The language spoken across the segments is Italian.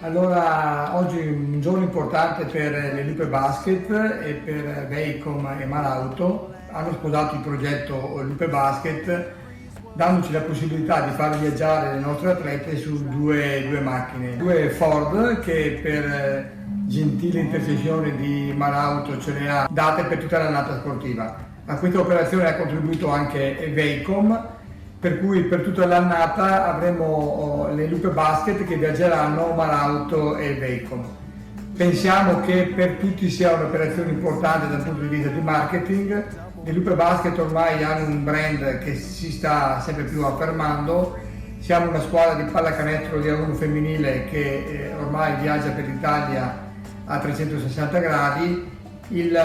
Allora, oggi è un giorno importante per le Lupe Basket e per Veicom e Marauto. Hanno sposato il progetto Lupe Basket, dandoci la possibilità di far viaggiare le nostre atlete su due macchine. Due Ford che per gentile intercessione di Marauto ce le ha date per tutta l'annata sportiva. A questa operazione ha contribuito anche Veicom, per cui per tutta l'annata avremo le Lupe Basket che viaggeranno Marauto e Veicom. Pensiamo che per tutti sia un'operazione importante dal punto di vista di marketing. Le Lupe Basket ormai hanno un brand che si sta sempre più affermando. Siamo una squadra di pallacanestro di A1 femminile che ormai viaggia per l'Italia a 360 gradi. Il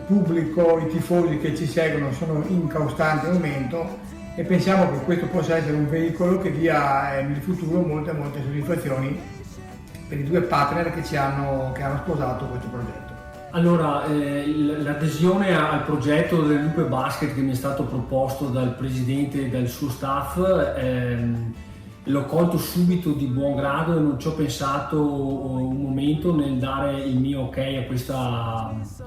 pubblico, i tifosi che ci seguono sono in costante aumento e pensiamo che questo possa essere un veicolo che dia nel futuro molte soddisfazioni per i due partner che hanno sposato questo progetto. Allora, l'adesione al progetto delle Lupe Basket che mi è stato proposto dal presidente e dal suo staff l'ho colto subito di buon grado e non ci ho pensato un momento nel dare il mio ok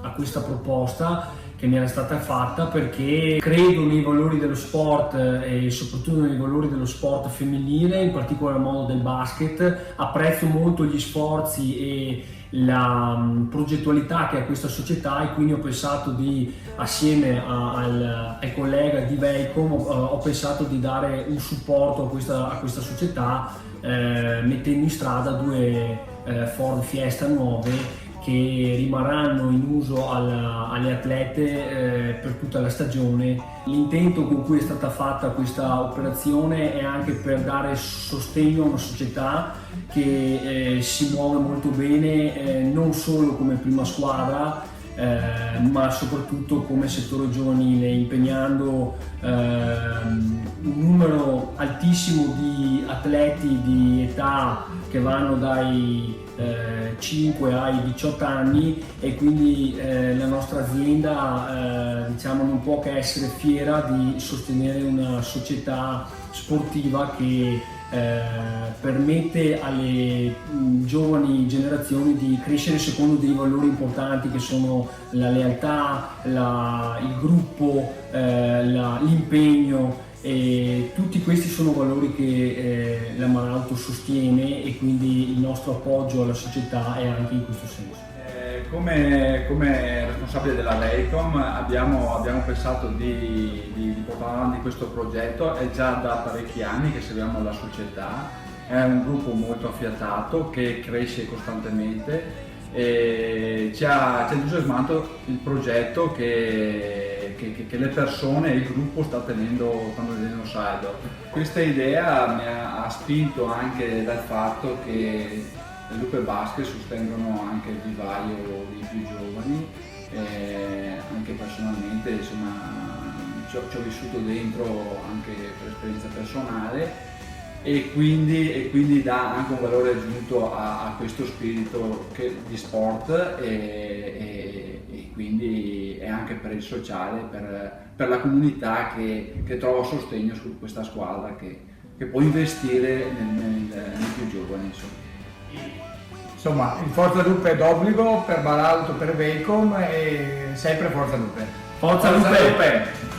a questa proposta che mi era stata fatta, perché credo nei valori dello sport e soprattutto nei valori dello sport femminile, in particolar modo del basket. Apprezzo molto gli sforzi e la progettualità che ha questa società e quindi ho pensato assieme al collega di Veicom, ho pensato di dare un supporto a questa società mettendo in strada due Ford Fiesta nuove che rimarranno in uso alle atlete per tutta la stagione. L'intento con cui è stata fatta questa operazione è anche per dare sostegno a una società che si muove molto bene, non solo come prima squadra, ma soprattutto come settore giovanile, impegnando un numero altissimo di atleti di età che vanno dai 5 ai 18 anni e quindi la nostra azienda non può che essere fiera di sostenere una società sportiva che permette alle giovani generazioni di crescere secondo dei valori importanti che sono la lealtà, il gruppo, l'impegno, e tutti questi sono valori che la Marauto sostiene e quindi il nostro appoggio alla società è anche in questo senso. Come responsabile della Veicom abbiamo pensato di portare avanti questo progetto. È già da parecchi anni che seguiamo la società, è un gruppo molto affiatato che cresce costantemente e ci ha entusiasmato il progetto che le persone e il gruppo stanno tenendo saldo. Questa idea mi ha spinto anche dal fatto che le Lupe Basket sostengono anche il vivaio dei più giovani, anche personalmente ci ho vissuto dentro anche per esperienza personale e quindi dà anche un valore aggiunto a questo spirito di sport e quindi è anche per il sociale, per la comunità che trova sostegno su questa squadra che può investire nei più giovani. Insomma, il Forza Lupe è d'obbligo per Marauto, per Veicom e sempre Forza Lupe. Forza Lupe!